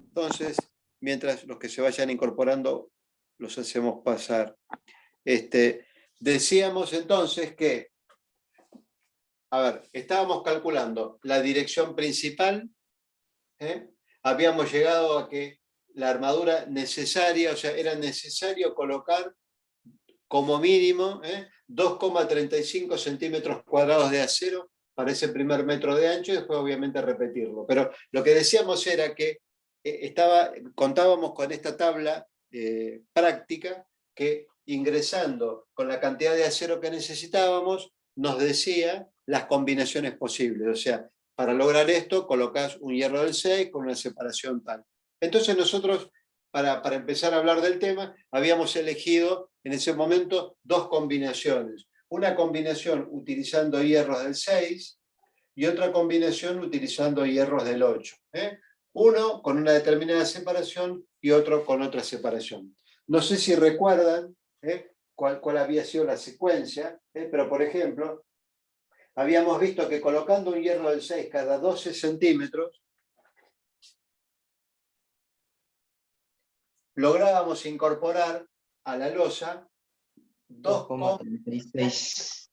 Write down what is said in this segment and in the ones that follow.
Entonces, mientras los que se vayan incorporando, los hacemos pasar. Decíamos entonces que, a ver, estábamos calculando la dirección principal, habíamos llegado a que la armadura necesaria, o sea, era necesario colocar como mínimo 2,35 centímetros cuadrados de acero para ese primer metro de ancho y después obviamente repetirlo. Pero lo que decíamos era que contábamos con esta tabla práctica que ingresando con la cantidad de acero que necesitábamos nos decía las combinaciones posibles. O sea, para lograr esto colocás un hierro del 6 con una separación tal. Entonces nosotros, para empezar a hablar del tema, habíamos elegido en ese momento dos combinaciones. Una combinación utilizando hierros del 6 y otra combinación utilizando hierros del 8. Uno con una determinada separación y otro con otra separación. No sé si recuerdan cuál había sido la secuencia, pero por ejemplo, habíamos visto que colocando un hierro del 6 cada 12 centímetros, lográbamos incorporar a la losa 2,36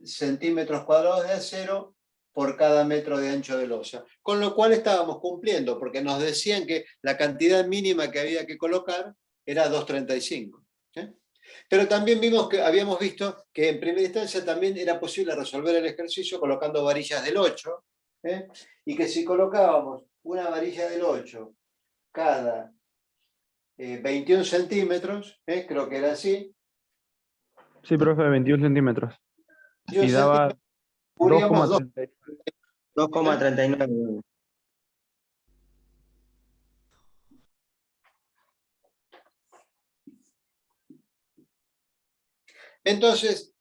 centímetros cuadrados de acero por cada metro de ancho de losa. Con lo cual estábamos cumpliendo, porque nos decían que la cantidad mínima que había que colocar era 2,35. Pero también habíamos visto que en primera instancia también era posible resolver el ejercicio colocando varillas del 8, y que si colocábamos una varilla del 8 cada 21 centímetros, creo que era así. Sí, profe, 21 centímetros. Y daba 2,39. Entonces,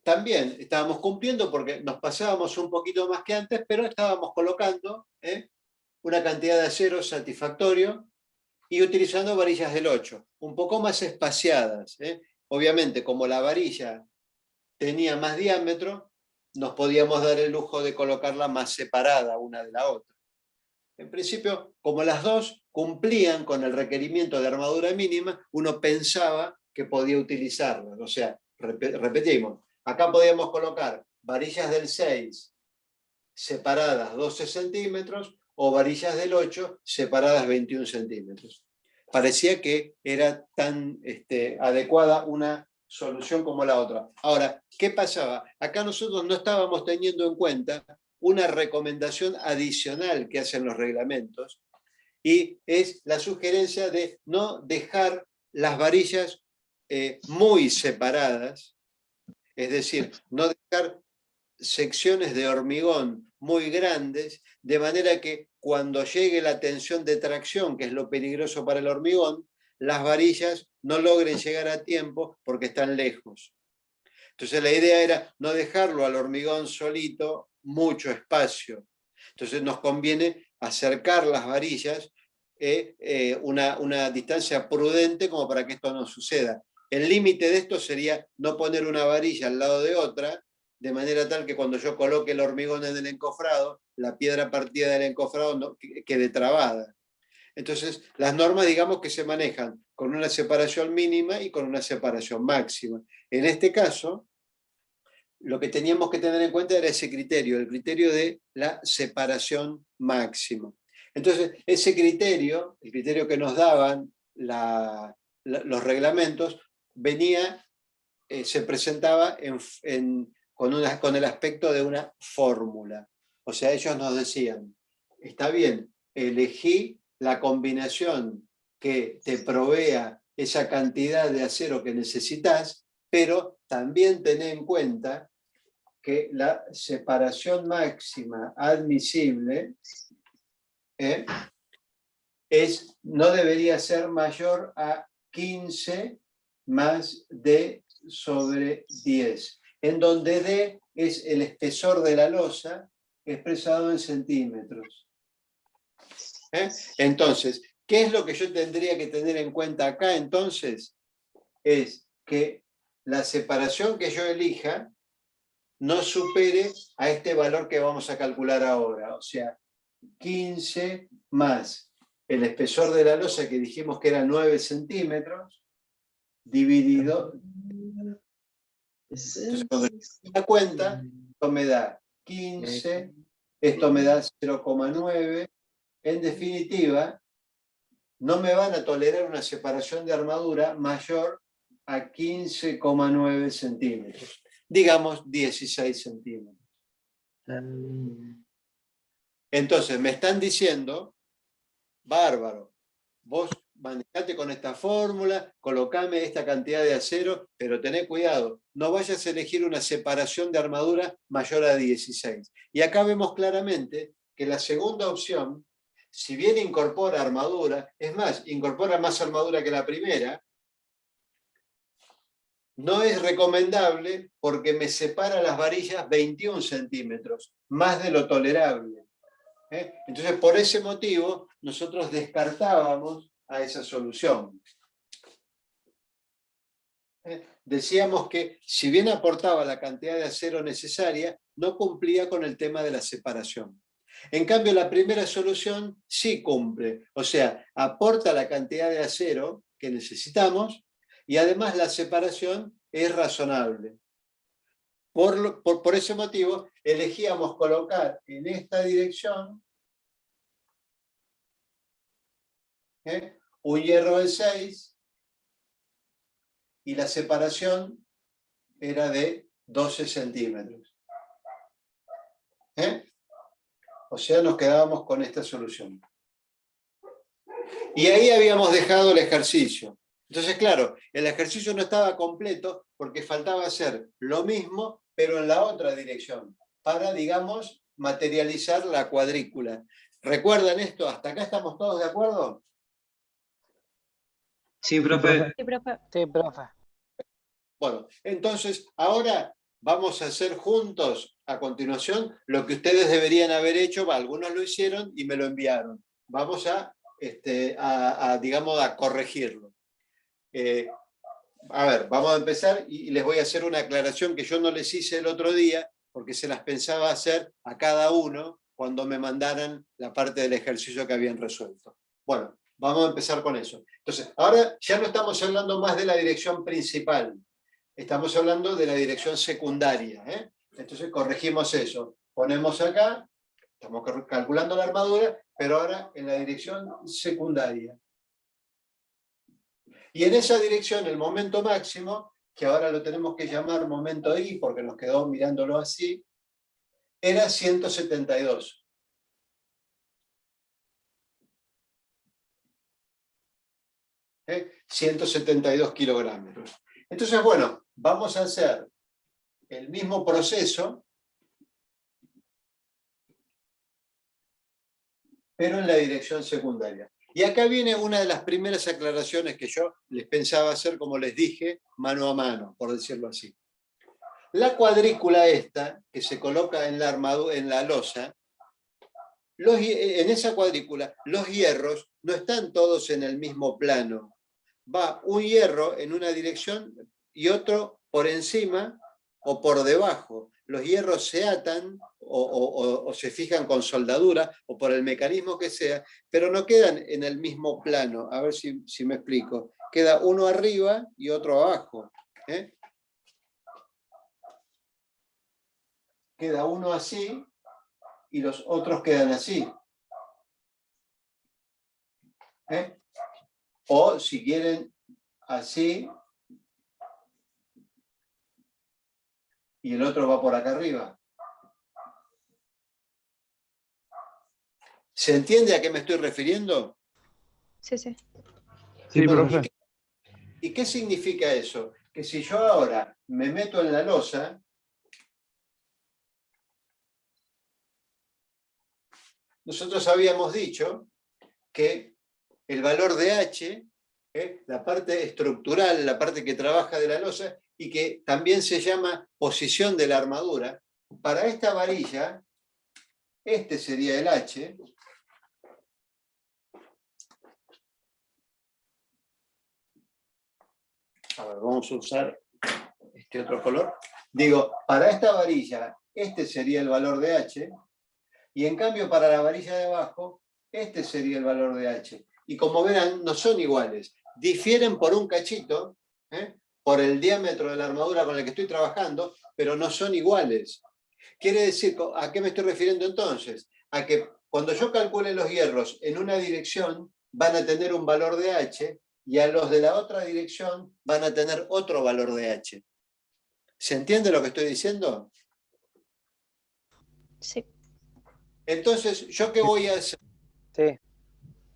también estábamos cumpliendo porque nos pasábamos un poquito más que antes, pero estábamos colocando una cantidad de acero satisfactorio y utilizando varillas del 8, un poco más espaciadas. Obviamente, como la varilla tenía más diámetro, nos podíamos dar el lujo de colocarla más separada una de la otra. En principio, como las dos cumplían con el requerimiento de armadura mínima, uno pensaba que podía utilizarlas. O sea, repetimos, acá podíamos colocar varillas del 6 separadas 12 centímetros o varillas del 8 separadas 21 centímetros. Parecía que era tan adecuada una solución como la otra. Ahora, ¿qué pasaba? Acá nosotros no estábamos teniendo en cuenta una recomendación adicional que hacen los reglamentos, y es la sugerencia de no dejar las varillas muy separadas, es decir, no dejar secciones de hormigón muy grandes, de manera que cuando llegue la tensión de tracción, que es lo peligroso para el hormigón, las varillas no logren llegar a tiempo porque están lejos. Entonces la idea era no dejarlo al hormigón solito mucho espacio. Entonces nos conviene acercar las varillas una distancia prudente como para que esto no suceda. El límite de esto sería no poner una varilla al lado de otra, de manera tal que cuando yo coloque el hormigón en el encofrado, la piedra partida del encofrado no quede trabada. Entonces, las normas, digamos que se manejan con una separación mínima y con una separación máxima. En este caso, lo que teníamos que tener en cuenta era ese criterio, el criterio de la separación máxima. Entonces, ese criterio, el criterio que nos daban los reglamentos, se presentaba con el aspecto de una fórmula. O sea, ellos nos decían, está bien, elegí la combinación que te provea esa cantidad de acero que necesitas, pero también ten en cuenta que la separación máxima admisible no debería ser mayor a 15 más D sobre 10, en donde D es el espesor de la losa expresado en centímetros. Entonces, ¿qué es lo que yo tendría que tener en cuenta acá entonces? Es que la separación que yo elija no supere a este valor que vamos a calcular ahora, o sea, 15 más el espesor de la losa que dijimos que era 9 centímetros, dividido. Entonces, cuando me da cuenta, esto me da 15, esto me da 0,9. En definitiva, no me van a tolerar una separación de armadura mayor a 15,9 centímetros. Digamos 16 centímetros. Entonces, me están diciendo, bárbaro, vos manejate con esta fórmula, colocame esta cantidad de acero, pero tené cuidado, no vayas a elegir una separación de armadura mayor a 16. Y acá vemos claramente que la segunda opción, si bien incorpora armadura, es más, incorpora más armadura que la primera, no es recomendable porque me separa las varillas 21 centímetros, más de lo tolerable. Entonces, por ese motivo, nosotros descartábamos a esa solución. Decíamos que, si bien aportaba la cantidad de acero necesaria, no cumplía con el tema de la separación. En cambio, la primera solución sí cumple, o sea, aporta la cantidad de acero que necesitamos y además la separación es razonable. Por ese motivo, elegíamos colocar en esta dirección un hierro de 6 y la separación era de 12 centímetros. O sea, nos quedábamos con esta solución. Y ahí habíamos dejado el ejercicio. Entonces, claro, el ejercicio no estaba completo porque faltaba hacer lo mismo, pero en la otra dirección, para, digamos, materializar la cuadrícula. ¿Recuerdan esto? ¿Hasta acá estamos todos de acuerdo? Sí, profe. Sí, profe. Sí, profe. Bueno, entonces ahora vamos a hacer juntos, a continuación, lo que ustedes deberían haber hecho. Algunos lo hicieron y me lo enviaron. Vamos digamos, a corregirlo. A ver, vamos a empezar y les voy a hacer una aclaración que yo no les hice el otro día, porque se las pensaba hacer a cada uno cuando me mandaran la parte del ejercicio que habían resuelto. Bueno, vamos a empezar con eso. Entonces, ahora ya no estamos hablando más de la dirección principal, estamos hablando de la dirección secundaria. Entonces corregimos eso. Ponemos acá, estamos calculando la armadura, pero ahora en la dirección secundaria. Y en esa dirección, el momento máximo, que ahora lo tenemos que llamar momento I, porque nos quedó mirándolo así, era 172. ¿Eh? 172 kilogramos. Entonces, bueno, vamos a hacer el mismo proceso, pero en la dirección secundaria. Y acá viene una de las primeras aclaraciones que yo les pensaba hacer, como les dije, mano a mano, por decirlo así. La cuadrícula esta, que se coloca en la armadura, en la losa, en esa cuadrícula, los hierros no están todos en el mismo plano. Va un hierro en una dirección y otro por encima o por debajo. Los hierros se atan o se fijan con soldadura o por el mecanismo que sea, pero no quedan en el mismo plano. A ver si me explico. Queda uno arriba y otro abajo. Queda uno así y los otros quedan así. O si quieren así y el otro va por acá arriba. ¿Se entiende a qué me estoy refiriendo? Sí, sí. Sí, profe. ¿Y qué significa eso? Que si yo ahora me meto en la losa, nosotros habíamos dicho que el valor de H, la parte estructural, la parte que trabaja de la losa, y que también se llama posición de la armadura, para esta varilla, este sería el H. A ver, vamos a usar este otro color. Digo, para esta varilla, este sería el valor de H, y en cambio para la varilla de abajo, Este sería el valor de H. Y como verán, no son iguales. Difieren por un cachito, por el diámetro de la armadura con la que estoy trabajando, pero no son iguales. Quiere decir, ¿a qué me estoy refiriendo entonces? A que cuando yo calcule los hierros en una dirección, van a tener un valor de H, y a los de la otra dirección van a tener otro valor de H. ¿Se entiende lo que estoy diciendo? Sí. Entonces, ¿yo qué voy a hacer? Sí.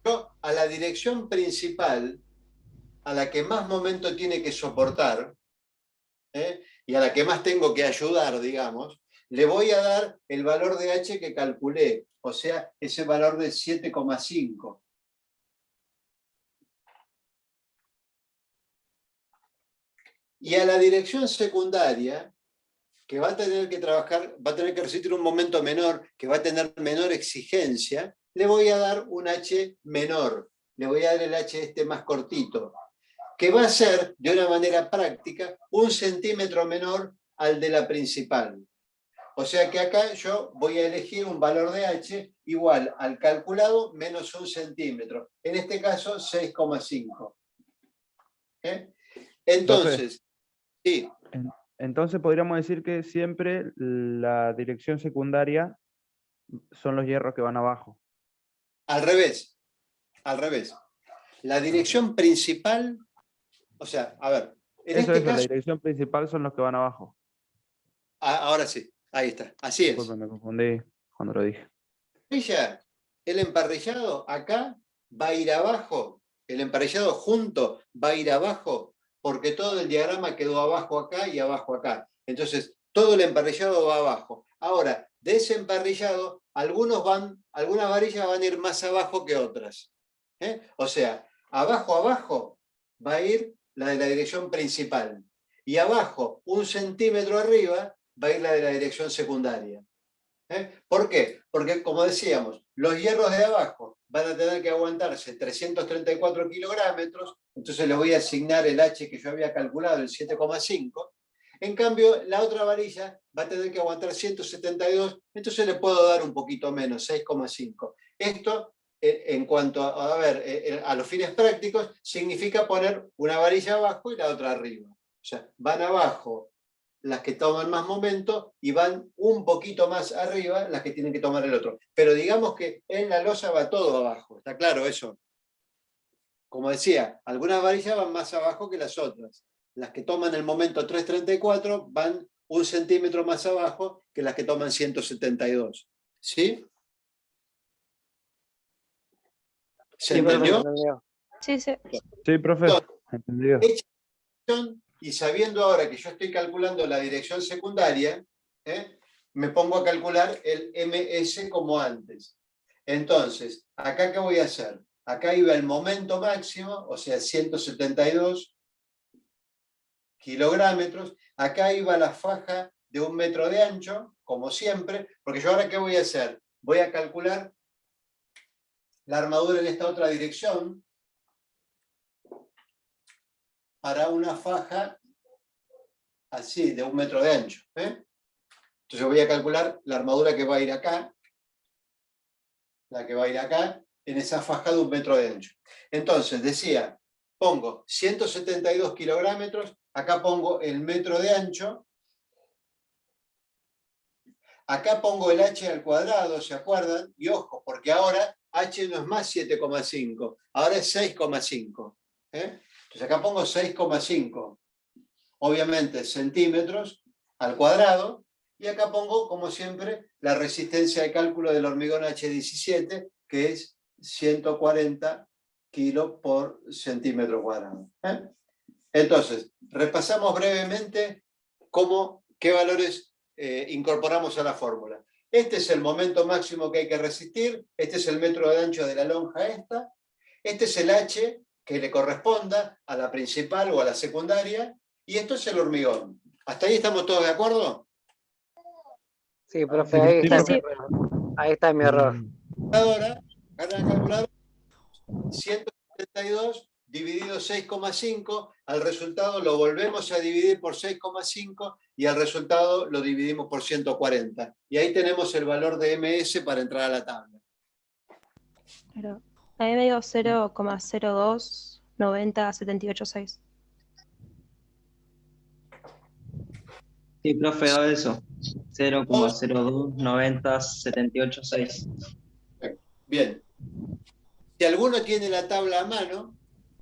Yo a la dirección principal, a la que más momento tiene que soportar, y a la que más tengo que ayudar, digamos, le voy a dar el valor de H que calculé, o sea, ese valor de 7,5. Y a la dirección secundaria, que va a tener que trabajar, va a tener que resistir un momento menor, que va a tener menor exigencia, le voy a dar un H menor, le voy a dar el H este más cortito, que va a ser, de una manera práctica, 1 centímetro menor al de la principal. O sea que acá yo voy a elegir un valor de H igual al calculado menos 1 centímetro. En este caso, 6,5. Entonces, sí. Entonces podríamos decir que siempre la dirección secundaria son los hierros que van abajo. Al revés. Al revés. La dirección principal, o sea, a ver, en Eso, este la caso, dirección principal son los que van abajo. ahora sí, ahí está, así es. Disculpen, me confundí cuando lo dije. El emparrillado acá va a ir abajo, el emparrillado junto va a ir abajo, porque todo el diagrama quedó abajo acá y abajo acá. Entonces, todo el emparrillado va abajo. Ahora, de ese emparrillado, algunas varillas van a ir más abajo que otras. O sea, abajo va a ir la de la dirección principal. Y abajo, 1 centímetro arriba, va a ir la de la dirección secundaria. ¿Por qué? Porque, como decíamos, los hierros de abajo van a tener que aguantarse 334 kilogramos, entonces les voy a asignar el H que yo había calculado, el 7,5. En cambio, la otra varilla va a tener que aguantar 172, entonces le puedo dar un poquito menos, 6,5. Esto, en cuanto a los fines prácticos, significa poner una varilla abajo y la otra arriba. O sea, van abajo las que toman más momento y van un poquito más arriba las que tienen que tomar el otro. Pero digamos que en la losa va todo abajo, ¿está claro eso? Como decía, algunas varillas van más abajo que las otras. Las que toman el momento 334 van 1 centímetro más abajo que las que toman 172. ¿Sí? ¿Se entendió? Sí, sí. Sí, profe, entendido. Y sabiendo ahora que yo estoy calculando la dirección secundaria, me pongo a calcular el MS como antes. Entonces, ¿acá qué voy a hacer? Acá iba el momento máximo, o sea, 172 kilogramos. Acá iba la faja de 1 metro de ancho, como siempre, porque yo ahora ¿qué voy a hacer? Voy a calcular la armadura en esta otra dirección, para una faja así, de 1 metro de ancho. Entonces voy a calcular la armadura que va a ir acá, la que va a ir acá, en esa faja de 1 metro de ancho. Entonces, decía, pongo 172 kilogramos, acá pongo el metro de ancho, acá pongo el H al cuadrado, ¿se acuerdan? Y ojo, porque ahora H no es más 7,5, ahora es 6,5. Entonces acá pongo 6,5. Obviamente centímetros al cuadrado, y acá pongo, como siempre, la resistencia de cálculo del hormigón H17, que es 140 kilos por centímetro cuadrado. Entonces, repasamos brevemente qué valores incorporamos a la fórmula. Este es el momento máximo que hay que resistir, este es el metro de ancho de la lonja esta, este es el H que le corresponda a la principal o a la secundaria, y esto es el hormigón. ¿Hasta ahí estamos todos de acuerdo? Sí, profe, ahí está, Sí. ahí está mi error. Ahora, agarran la calculadora, 172 dividido 6,5, al resultado lo volvemos a dividir por 6,5 y al resultado lo dividimos por 140. Y ahí tenemos el valor de MS para entrar a la tabla. Pero ahí me dio 0,02 90 78 6. Sí, profe, o eso. 0,02 90 78 6. Bien. Si alguno tiene la tabla a mano,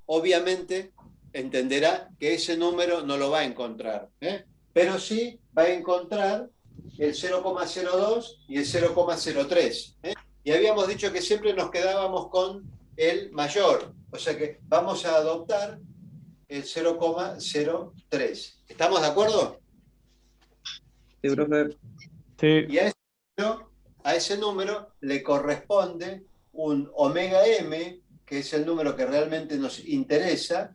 obviamente entenderá que ese número no lo va a encontrar, ¿eh? Pero sí va a encontrar el 0,02 y el 0,03, ¿eh? Y habíamos dicho que siempre nos quedábamos con el mayor, o sea que vamos a adoptar el 0,03. ¿Estamos de acuerdo? Sí, profe. Sí, Y a ese número le corresponde un omega m, que es el número que realmente nos interesa,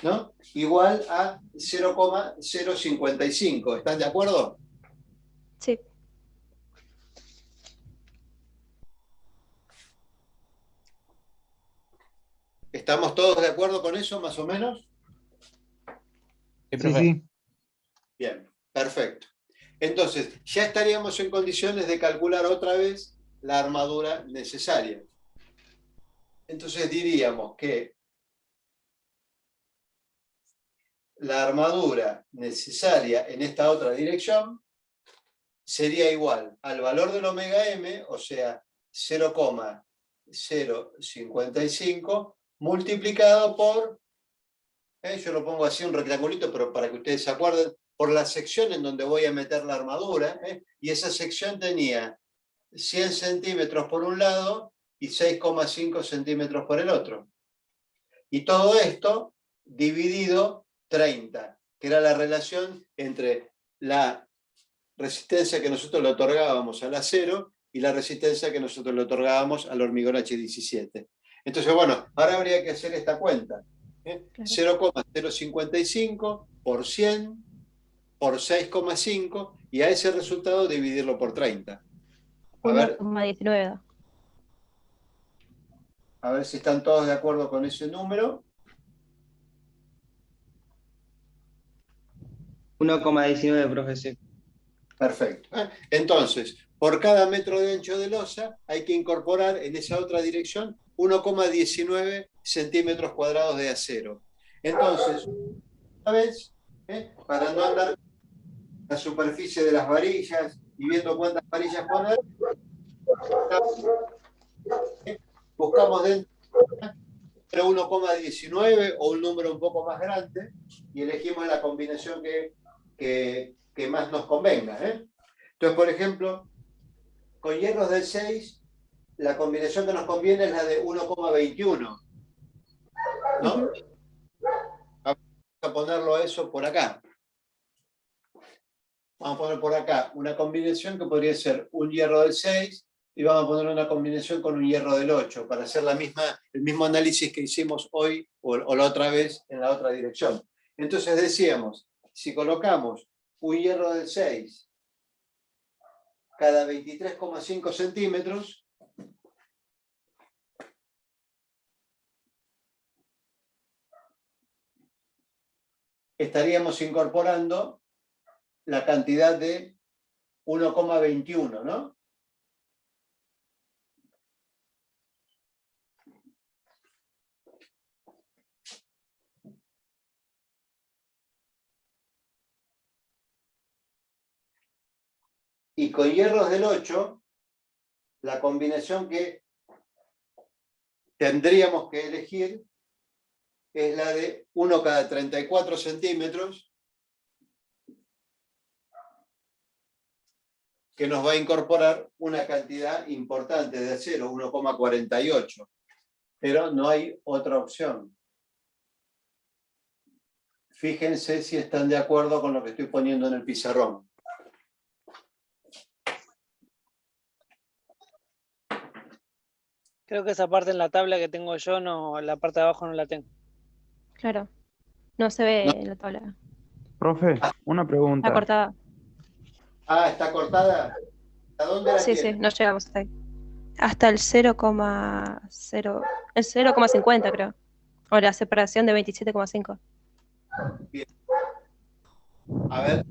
¿no? Igual a 0,055. ¿Están de acuerdo? Sí, ¿Estamos todos de acuerdo con eso, más o menos? Sí, Sí, profe. sí. Bien, perfecto. Entonces, ya estaríamos en condiciones de calcular otra vez la armadura necesaria. Entonces diríamos que la armadura necesaria en esta otra dirección sería igual al valor del omega m, o sea, 0,055 multiplicado por, yo lo pongo así un rectangulito, pero para que ustedes se acuerden, por la sección en donde voy a meter la armadura, y esa sección tenía 100 centímetros por un lado y 6,5 centímetros por el otro. Y todo esto dividido 30, que era la relación entre la resistencia que nosotros le otorgábamos al acero y la resistencia que nosotros le otorgábamos al hormigón H17. Entonces, bueno, ahora habría que hacer esta cuenta. claro. 0,055 por 100 por 6,5 y a ese resultado dividirlo por 30. A 1,19. ver si están todos de acuerdo con ese número. 1,19, profe, sí. Perfecto. Entonces, por cada metro de ancho de losa hay que incorporar en esa otra dirección 1,19 centímetros cuadrados de acero. Entonces, una vez, para no andar la superficie de las varillas y viendo cuántas varillas poner, buscamos dentro de 1,19 o un número un poco más grande y elegimos la combinación que más nos convenga. Entonces, por ejemplo, con hierros del 6, la combinación que nos conviene es la de 1,21. ¿No? Vamos a ponerlo eso por acá. Vamos a poner por acá una combinación que podría ser un hierro del 6 y vamos a poner una combinación con un hierro del 8 para hacer el mismo análisis que hicimos hoy o la otra vez en la otra dirección. Entonces decíamos, si colocamos un hierro del 6 cada 23,5 centímetros, estaríamos incorporando la cantidad de 1,21, ¿no? Y con hierros del 8, la combinación que tendríamos que elegir es la de 1 cada 34 centímetros, que nos va a incorporar una cantidad importante de acero, 1,48. Pero no hay otra opción. Fíjense si están de acuerdo con lo que estoy poniendo en el pizarrón. Creo que esa parte en la tabla que tengo yo, no, la parte de abajo no la tengo. Claro. No se ve No. en la tabla. profe, una Está pregunta. cortada. Ah, ¿está cortada? ¿A dónde la Sí, sí, tiene? no llegamos hasta ahí. Hasta el 0,0. El 0,50 creo. O la separación de 27,5. A ver,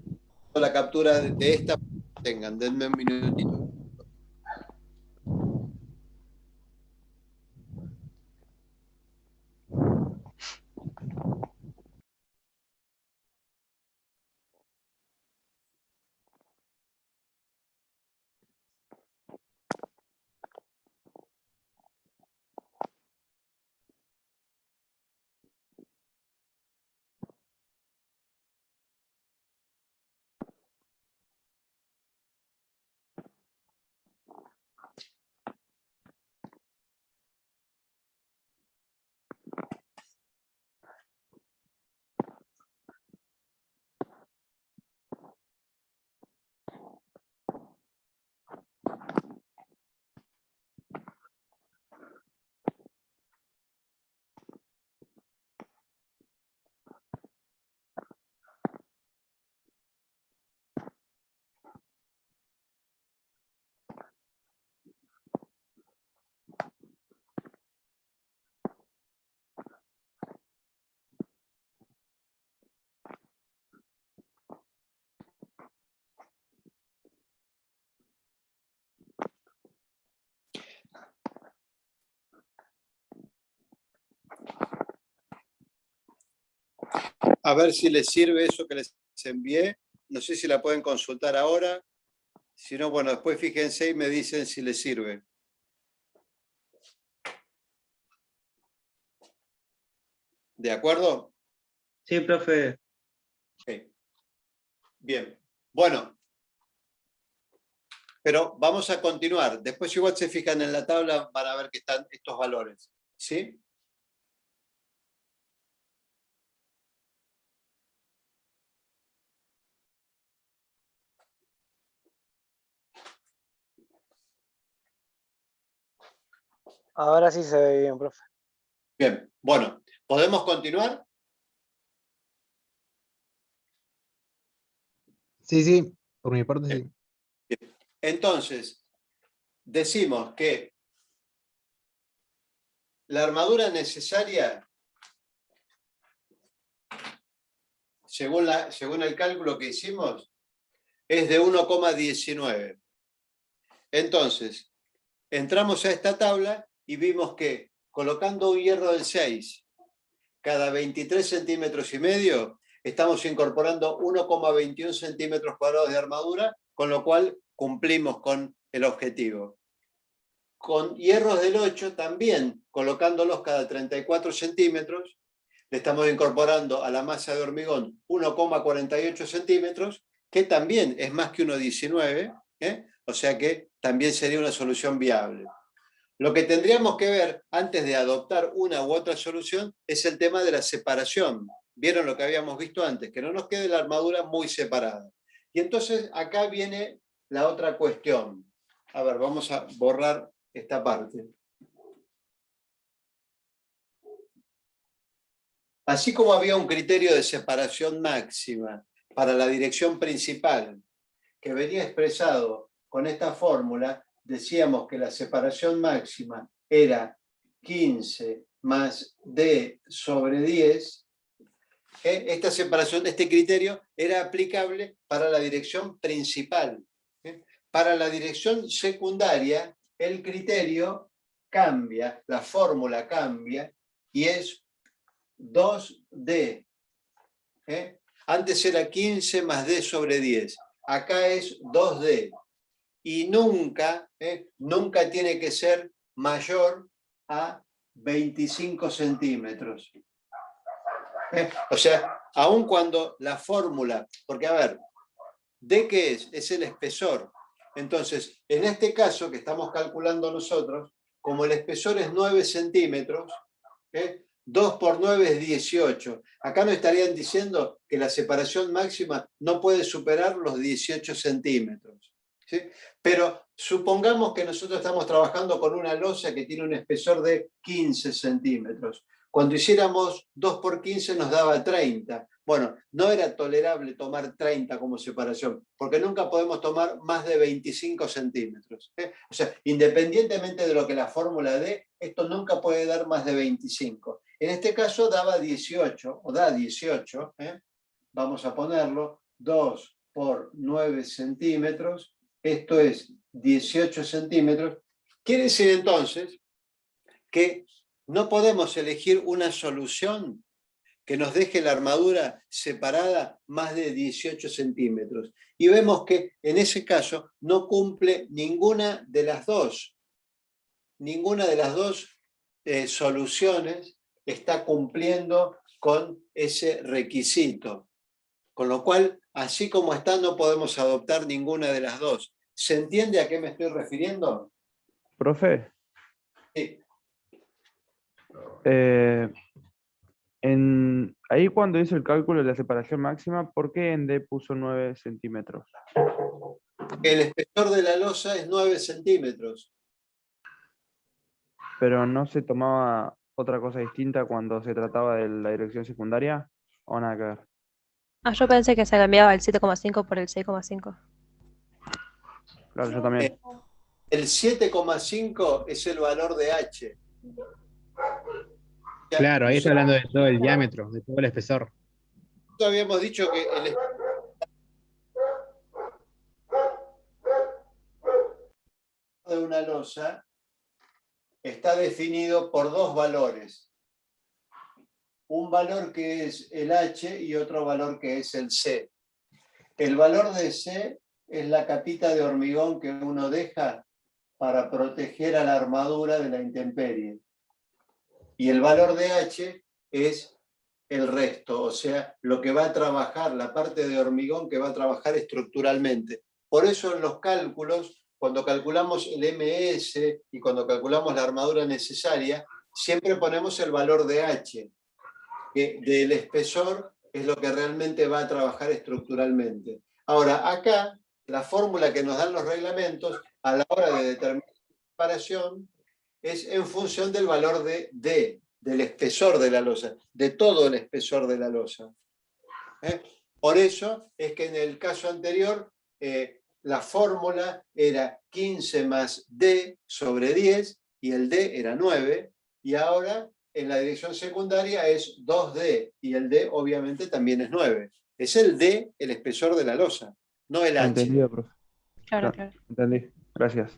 la captura de esta. Tengan, denme un minutito. A ver si les sirve eso que les envié. No sé si la pueden consultar ahora. Si no, bueno, después fíjense y me dicen si les sirve. ¿De acuerdo? Sí, profe. Ok. Bien. Bueno. Pero vamos a continuar. Después igual se fijan en la tabla, van a ver que están estos valores. ¿Sí? Ahora sí se ve bien, profe. Bien. Bueno, ¿podemos continuar? Sí, por mi parte sí. Entonces, decimos que la armadura necesaria, según el cálculo que hicimos, es de 1,19. Entonces, entramos a esta tabla y vimos que colocando un hierro del 6 cada 23 centímetros y medio, estamos incorporando 1,21 centímetros cuadrados de armadura, con lo cual cumplimos con el objetivo. Con hierros del 8 también, colocándolos cada 34 centímetros, le estamos incorporando a la masa de hormigón 1,48 centímetros, que también es más que 1,19, o sea que también sería una solución viable. Lo que tendríamos que ver antes de adoptar una u otra solución es el tema de la separación. ¿Vieron lo que habíamos visto antes? Que no nos quede la armadura muy separada. Y entonces acá viene la otra cuestión. A ver, vamos a borrar esta parte. Así como había un criterio de separación máxima para la dirección principal, que venía expresado con esta fórmula, decíamos que la separación máxima era 15 más d sobre 10. Esta separación de este criterio era aplicable para la dirección principal. Para la dirección secundaria, el criterio cambia, la fórmula cambia y es 2d. Antes era 15 más d sobre 10. Acá es 2d. Y nunca, nunca tiene que ser mayor a 25 centímetros. O sea, aun cuando la fórmula, porque a ver, ¿d qué es? Es el espesor. Entonces, en este caso que estamos calculando nosotros, como el espesor es 9 centímetros, 2 por 9 es 18. Acá nos estarían diciendo que la separación máxima no puede superar los 18 centímetros. ¿Sí? Pero supongamos que nosotros estamos trabajando con una losa que tiene un espesor de 15 centímetros. Cuando hiciéramos 2 por 15 nos daba 30. Bueno, no era tolerable tomar 30 como separación, porque nunca podemos tomar más de 25 centímetros. O sea, independientemente de lo que la fórmula dé, esto nunca puede dar más de 25. En este caso daba 18, o da 18. Vamos a ponerlo, 2 por 9 centímetros. Esto es 18 centímetros. Quiere decir entonces que no podemos elegir una solución que nos deje la armadura separada más de 18 centímetros. Y vemos que en ese caso no cumple ninguna de las dos. Ninguna de las dos soluciones está cumpliendo con ese requisito. Con lo cual, así como está, no podemos adoptar ninguna de las dos. ¿Se entiende a qué me estoy refiriendo? Profe, Sí. Ahí cuando hizo el cálculo de la separación máxima, ¿por qué en D puso 9 centímetros? El espesor de la losa es 9 centímetros. ¿Pero no se tomaba otra cosa distinta cuando se trataba de la dirección secundaria? ¿O nada que ver? Yo pensé que se cambiaba el 7,5 por el 6,5. Claro, yo también. El 7,5 es el valor de H. Ya, Claro, ahí está hablando de todo el diámetro, de todo el espesor. nosotros habíamos dicho que el espesor de una losa está definido por dos valores. un valor que es el H y otro valor que es el C. El valor de C es la capita de hormigón que uno deja para proteger a la armadura de la intemperie. Y el valor de H es el resto, o sea, lo que va a trabajar, la parte de hormigón que va a trabajar estructuralmente. Por eso en los cálculos, cuando calculamos el MS y cuando calculamos la armadura necesaria, siempre ponemos el valor de H, que del espesor es lo que realmente va a trabajar estructuralmente. Ahora, acá, la fórmula que nos dan los reglamentos a la hora de determinar la separación es en función del valor de D, del espesor de la losa, de todo el espesor de la losa. Por eso es que en el caso anterior la fórmula era 15 más D sobre 10 y el D era 9, y ahora en la dirección secundaria es 2D y el D obviamente también es 9. Es el D el espesor de la losa, no el H. Entendido, profe. Claro, Ah, claro. Entendí. Gracias.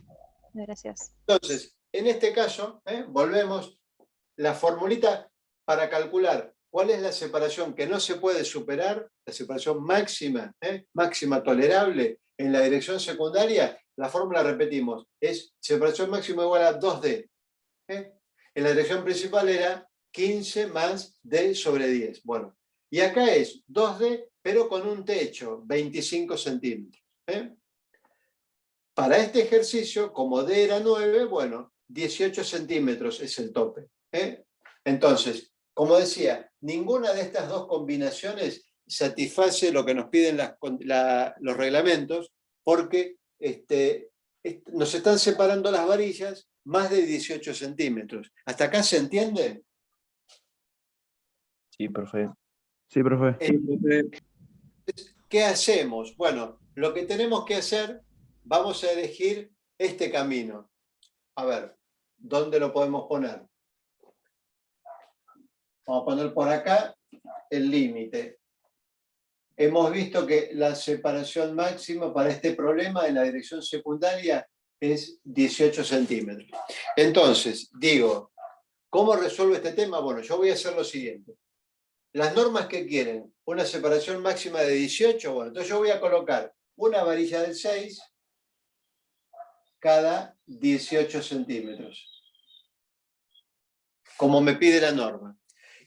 Gracias. Entonces, en este caso, volvemos, la formulita para calcular cuál es la separación que no se puede superar, la separación máxima, máxima tolerable en la dirección secundaria, la fórmula repetimos, es separación máxima igual a 2D. En la dirección principal era 15 más D sobre 10. Bueno, y acá es 2D, pero con un techo, 25 centímetros. Para este ejercicio, como D era 9, bueno, 18 centímetros es el tope. Entonces, como decía, ninguna de estas dos combinaciones satisface lo que nos piden los reglamentos, porque nos están separando las varillas más de 18 centímetros. ¿Hasta acá se entiende? Sí, profe. Sí, profe. ¿Qué hacemos? Bueno, lo que tenemos que hacer, vamos a elegir este camino. A ver, ¿dónde lo podemos poner? Vamos a poner por acá el límite. Hemos visto que la separación máxima para este problema en la dirección secundaria es 18 centímetros. Entonces, digo, ¿cómo resuelvo este tema? Bueno, yo voy a hacer lo siguiente. Las normas que quieren una separación máxima de 18, bueno, entonces yo voy a colocar una varilla del 6 cada 18 centímetros, como me pide la norma.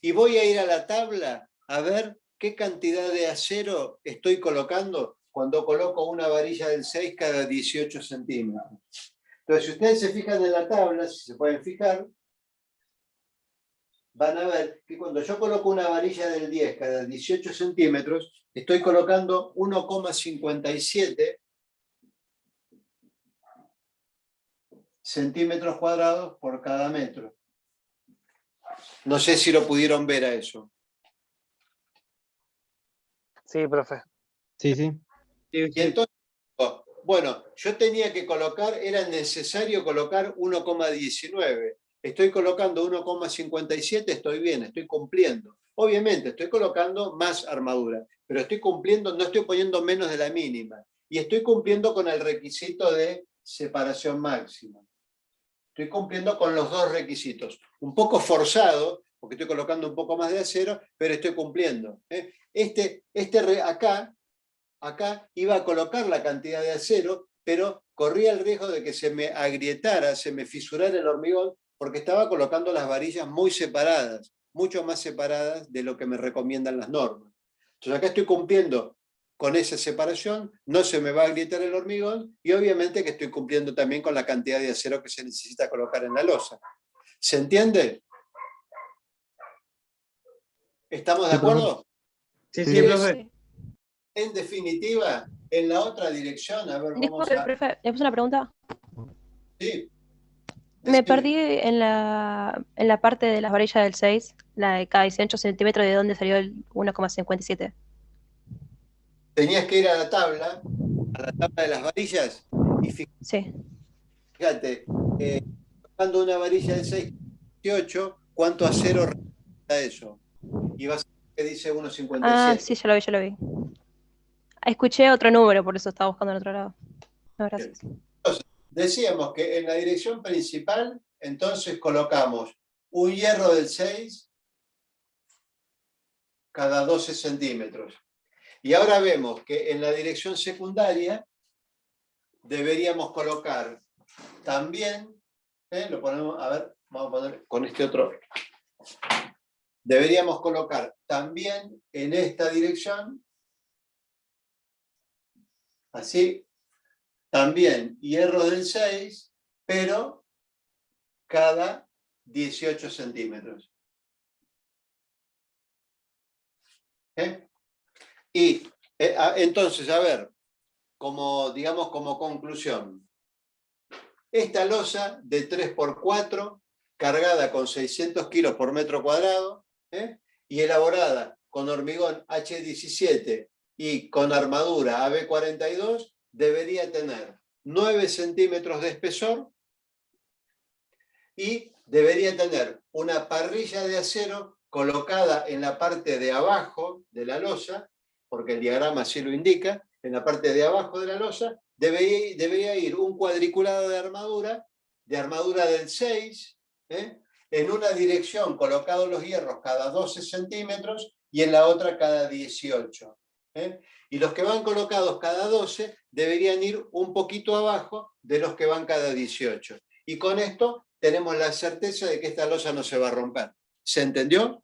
Y voy a ir a la tabla a ver qué cantidad de acero estoy colocando cuando coloco una varilla del 6 cada 18 centímetros. Entonces, si ustedes se fijan en la tabla, si se pueden fijar, van a ver que cuando yo coloco una varilla del 10 cada 18 centímetros, estoy colocando 1,57 centímetros cuadrados por cada metro. No sé si lo pudieron ver a eso. Sí, profe. Sí, sí. Y entonces, bueno, yo tenía que colocar, era necesario colocar 1,19. Estoy colocando 1,57, estoy bien, estoy cumpliendo. Obviamente, estoy colocando más armadura, pero estoy cumpliendo, no estoy poniendo menos de la mínima. Y estoy cumpliendo con el requisito de separación máxima. Estoy cumpliendo con los dos requisitos. Un poco forzado, porque estoy colocando un poco más de acero, pero estoy cumpliendo. Acá iba a colocar la cantidad de acero, pero corría el riesgo de que se me agrietara, se me fisurara el hormigón, porque estaba colocando las varillas muy separadas, mucho más separadas de lo que me recomiendan las normas. Entonces acá estoy cumpliendo con esa separación, no se me va a agrietar el hormigón, y obviamente que estoy cumpliendo también con la cantidad de acero que se necesita colocar en la losa. ¿Se entiende? ¿Estamos de acuerdo? Sí, Sí. sí, profe. Sí. En definitiva, en la otra dirección, a ver, vamos Disculpe, a... profe, ¿le puse una pregunta? Sí. Me Decime. perdí en la parte de las varillas del 6, la de cada 18 centímetros, de dónde salió el 1,57. Tenías que ir a la tabla de las varillas, y Sí. fíjate, colocando una varilla de 6, 18, ¿cuánto acero representa eso? Y vas a ver que dice 1,57. Ah, sí, ya lo vi, ya lo vi. Escuché otro número, por eso estaba buscando en otro lado. No, gracias. Decíamos que en la dirección principal, entonces colocamos un hierro del 6 cada 12 centímetros. Y ahora vemos que en la dirección secundaria deberíamos colocar también, lo ponemos, a ver, vamos a poner con este otro. Deberíamos colocar también en esta dirección, así, también hierros del 6, pero cada 18 centímetros. Y entonces, a ver, digamos como conclusión, esta losa de 3×4, cargada con 600 kilos por metro cuadrado, y elaborada con hormigón H17 y con armadura AB42, debería tener 9 centímetros de espesor y debería tener una parrilla de acero colocada en la parte de abajo de la losa, porque el diagrama así lo indica, en la parte de abajo de la losa, debería ir un cuadriculado de armadura del 6, en una dirección colocados los hierros cada 12 centímetros y en la otra cada 18. Y los que van colocados cada 12 deberían ir un poquito abajo de los que van cada 18. Y con esto tenemos la certeza de que esta losa no se va a romper. ¿Se entendió?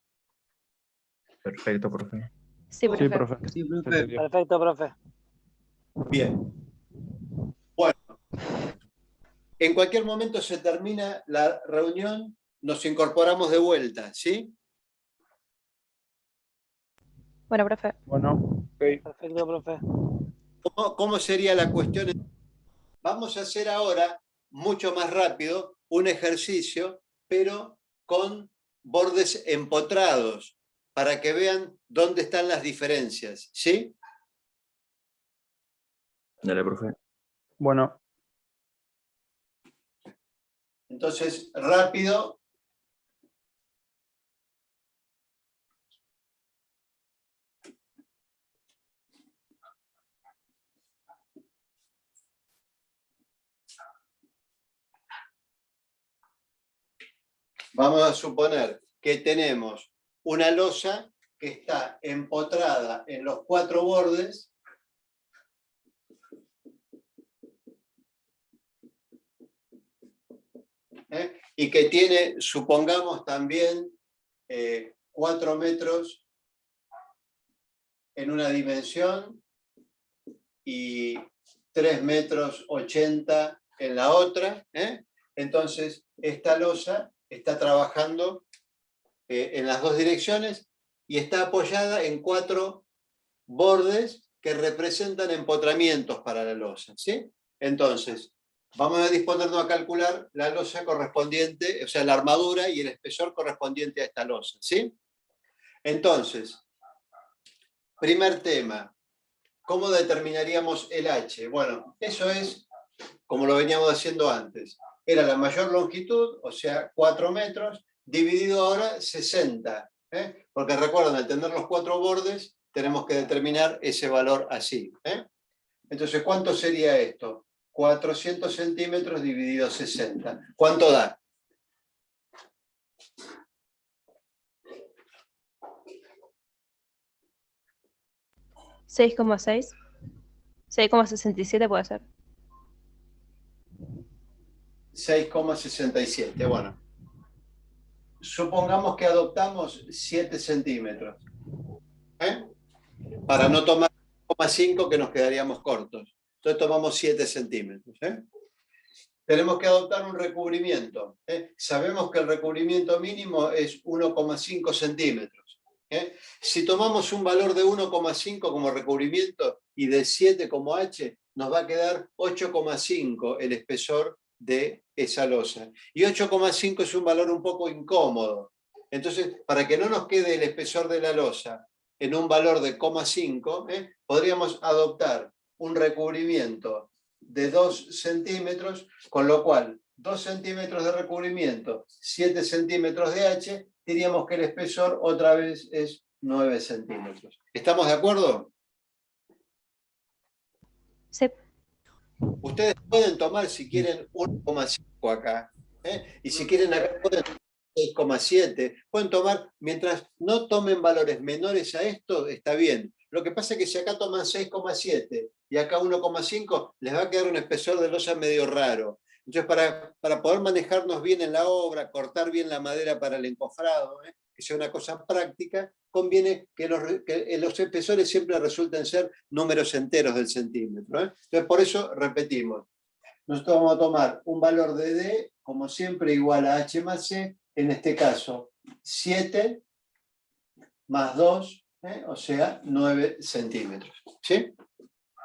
Perfecto, profe. Sí, Sí, profe. profe. Sí, Se profe. entendió. Perfecto, profe. Bien. Bueno, en cualquier momento se termina la reunión, nos incorporamos de vuelta, ¿sí? Bueno, profe. Bueno, ok. Perfecto, profe. ¿Cómo sería la cuestión? Vamos a hacer ahora, mucho más rápido, un ejercicio, pero con bordes empotrados, para que vean dónde están las diferencias, ¿sí? Dale, profe. Bueno, Entonces, rápido. Vamos a suponer que tenemos una losa que está empotrada en los 4 bordes. Y que tiene, supongamos también, 4 metros en una dimensión y 3,80 metros en la otra. Entonces, esta losa está trabajando en las 2 direcciones y está apoyada en 4 bordes que representan empotramientos para la losa, ¿sí? Entonces, vamos a disponernos a calcular la losa correspondiente, o sea, la armadura y el espesor correspondiente a esta losa, ¿sí? Entonces, primer tema, ¿cómo determinaríamos el H? Bueno, eso es como lo veníamos haciendo antes. Era la mayor longitud, o sea, 4 metros, dividido ahora 60. Porque recuerden, al tener los 4 bordes, tenemos que determinar ese valor así. Entonces, ¿cuánto sería esto? 400 centímetros dividido 60. ¿Cuánto da? ¿6,6? 6,67 puede ser. 6,67. Bueno, supongamos que adoptamos 7 centímetros. Para no tomar 0,5 que nos quedaríamos cortos. Entonces tomamos 7 centímetros. Tenemos que adoptar un recubrimiento. Sabemos que el recubrimiento mínimo es 1,5 centímetros. Si tomamos un valor de 1,5 como recubrimiento y de 7 como H, nos va a quedar 8,5 el espesor de esa losa. Y 8,5 es un valor un poco incómodo. Entonces, para que no nos quede el espesor de la losa en un valor de 0,5, podríamos adoptar un recubrimiento de 2 centímetros, con lo cual 2 centímetros de recubrimiento, 7 centímetros de H, diríamos que el espesor otra vez es 9 centímetros. ¿Estamos de acuerdo? Sí. Ustedes pueden tomar, si quieren, 1,5 acá. Y si quieren acá, pueden 6,7. Pueden tomar, mientras no tomen valores menores a esto, está bien. Lo que pasa es que si acá toman 6,7 y acá 1,5, les va a quedar un espesor de losa medio raro. Entonces, para poder manejarnos bien en la obra, cortar bien la madera para el encofrado, que sea una cosa práctica, conviene que los espesores siempre resulten ser números enteros del centímetro. Entonces, por eso repetimos. Nosotros vamos a tomar un valor de D, como siempre, igual a H más C, en este caso 7 más 2, o sea, 9 centímetros. ¿Sí?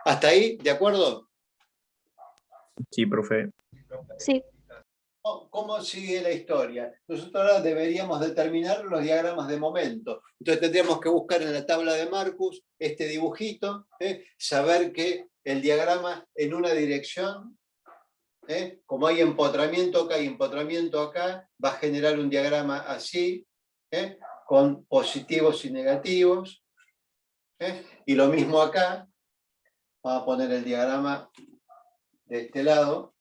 ¿Hasta ahí? ¿De acuerdo? Sí, profe. Sí, ¿Cómo sigue la historia? Nosotros ahora deberíamos determinar los diagramas de momento. Entonces tendríamos que buscar en la tabla de Marcus este dibujito, saber que el diagrama en una dirección, como hay empotramiento acá y empotramiento acá, va a generar un diagrama así, con positivos y negativos. Y lo mismo acá, vamos a poner el diagrama de este lado.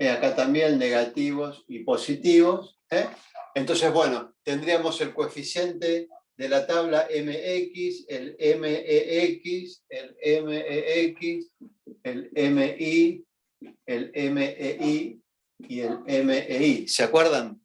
Acá también negativos y positivos. Entonces, bueno, tendríamos el coeficiente de la tabla MX, el MEX, el MEX, el MI, el MEI y el MEI. ¿Se acuerdan?